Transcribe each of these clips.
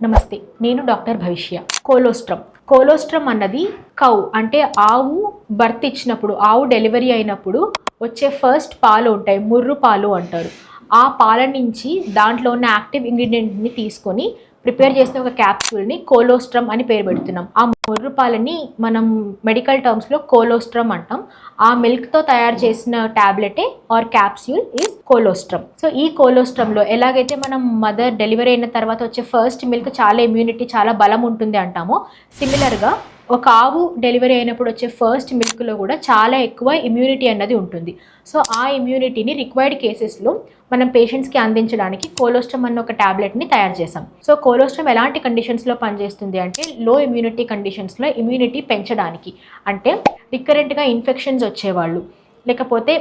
నమస్తే, నేను డాక్టర్ భవిష్య. కోలోస్ట్రమ్ అన్నది కౌ అంటే ఆవు బర్త్ ఇచ్చినప్పుడు, ఆవు డెలివరీ అయినప్పుడు వచ్చే ఫస్ట్ పాలు ఉంటాయి, ముర్రు పాలు అంటారు. ఆ పాల నుంచి దాంట్లో ఉన్న యాక్టివ్ ఇంగ్రీడియంట్ని తీసుకొని ప్రిపేర్ చేసిన ఒక క్యాప్సూల్ని కోలోస్ట్రమ్ అని పేరు పెడుతున్నాం. ఆ ముర్రు పాలని మనం మెడికల్ టర్మ్స్లో కోలోస్ట్రమ్ అంటాం. ఆ మిల్క్తో తయారు చేసిన ట్యాబ్లెటే are capsule is colostrum. So ఈ కోలోస్ట్రమ్లో ఎలాగైతే మనం మదర్ డెలివరీ అయిన తర్వాత వచ్చే ఫస్ట్ మిల్క్ చాలా ఇమ్యూనిటీ, చాలా బలం ఉంటుంది అంటామో, సిమిలర్గా ఒక ఆవు డెలివరీ అయినప్పుడు వచ్చే ఫస్ట్ మిల్క్లో కూడా చాలా ఎక్కువ ఇమ్యూనిటీ అన్నది ఉంటుంది. సో ఆ ఇమ్యూనిటీని రిక్వైర్డ్ కేసెస్లో మనం పేషెంట్స్కి అందించడానికి కోలోస్ట్రమ్ అన్న ఒక ట్యాబ్లెట్ని తయారు చేసాం. సో కోలోస్ట్రమ్ ఎలాంటి కండిషన్స్లో పనిచేస్తుంది అంటే, లో ఇమ్యూనిటీ కండిషన్స్లో ఇమ్యూనిటీ పెంచడానికి, అంటే రికరెంట్గా ఇన్ఫెక్షన్స్ వచ్చేవాళ్ళు, లేకపోతే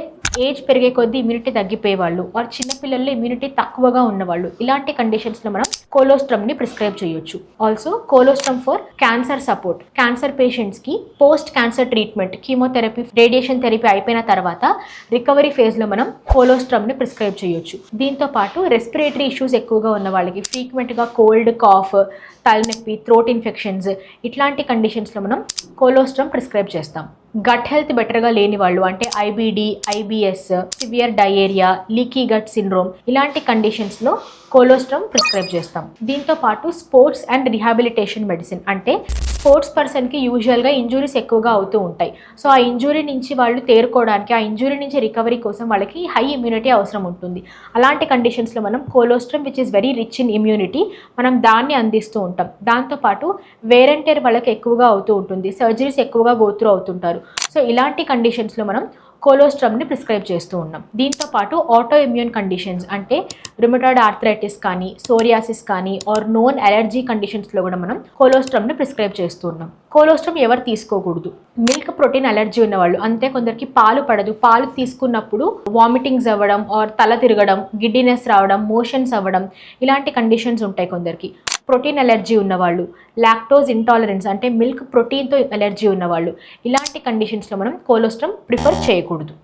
ఏజ్ పెరిగే కొద్దీ ఇమ్యూనిటీ తగ్గిపోయేవాళ్ళు, ఆర్ చిన్నపిల్లల్లో ఇమ్యూనిటీ తక్కువగా ఉన్నవాళ్ళు, ఇలాంటి కండిషన్స్లో మనం కోలోస్ట్రమ్ని ప్రిస్క్రైబ్ చేయొచ్చు. Also colostrum for cancer support, cancer పేషెంట్స్కి post cancer treatment, chemotherapy, radiation therapy అయిపోయిన తర్వాత రికవరీ ఫేజ్లో మనం కోలోస్ట్రమ్ని ప్రిస్క్రైబ్ చేయొచ్చు. దీంతో పాటు రెస్పిరేటరీ ఇష్యూస్ ఎక్కువగా ఉన్న వాళ్ళకి, ఫ్రీక్వెంట్గా కోల్డ్, కాఫ్, తలనొప్పి, థ్రోట్ ఇన్ఫెక్షన్స్, ఇట్లాంటి కండిషన్స్లో మనం కోలోస్ట్రమ్ ప్రిస్క్రైబ్ చేస్తాం. గట్ హెల్త్ బెటర్గా లేని వాళ్ళు, అంటే IBD, IBS, severe diarrhoea, leaky gut syndrome, ఇలాంటి కండిషన్స్లో కోలోస్ట్రమ్ ప్రిస్క్రైబ్ చేస్తాం. దీంతో పాటు స్పోర్ట్స్ అండ్ రిహాబిలిటేషన్ మెడిసిన్, అంటే స్పోర్ట్స్ పర్సన్కి యూజువల్గా ఇంజురీస్ ఎక్కువగా అవుతూ ఉంటాయి. సో ఆ ఇంజురీ నుంచి వాళ్ళు తేరుకోవడానికి, ఆ ఇంజురీ నుంచి రికవరీ కోసం వాళ్ళకి హై ఇమ్యూనిటీ అవసరం ఉంటుంది. అలాంటి కండిషన్స్లో మనం colostrum, which is very rich in immunity, మనం దాన్ని అందిస్తూ ఉంటాం. దాంతోపాటు వేర్ అండ్ టెర్ వాళ్ళకి ఎక్కువగా అవుతూ ఉంటుంది, సర్జరీస్ ఎక్కువగా గోత్రూ అవుతుంటారు. సో ఇలాంటి కండిషన్స్లో మనం కోలోస్ట్రమ్ని ప్రిస్క్రైబ్ చేస్తూ ఉన్నాం. దీంతో పాటు ఆటో ఇమ్యూన్ కండిషన్స్, అంటే రుమటాయిడ్ ఆర్థరైటిస్ కానీ, సోరియాసిస్ కానీ, ఆర్ నోన్ అలర్జీ కండిషన్స్లో కూడా మనం కోలోస్ట్రమ్ని ప్రిస్క్రైబ్ చేస్తూ ఉన్నాం. కోలోస్ట్రమ్ ఎవరు తీసుకోకూడదు? మిల్క్ ప్రోటీన్ అలర్జీ ఉన్నవాళ్ళు, అంతే కొందరికి పాలు పడదు, పాలు తీసుకున్నప్పుడు వామిటింగ్స్ అవ్వడం, ఆర్ తల తిరగడం, గిడ్డినెస్ రావడం, మోషన్స్ అవ్వడం, ఇలాంటి కండిషన్స్ ఉంటాయి కొందరికి. ప్రోటీన్ అలర్జీ ఉన్నవాళ్ళు, లాక్టోజ్ ఇంటాలరెన్స్, అంటే మిల్క్ ప్రోటీన్తో అలర్జీ ఉన్నవాళ్ళు, ఇలాంటి కండిషన్స్లో మనం కోలోస్ట్రమ్ ప్రిఫర్ చేయకూడదు.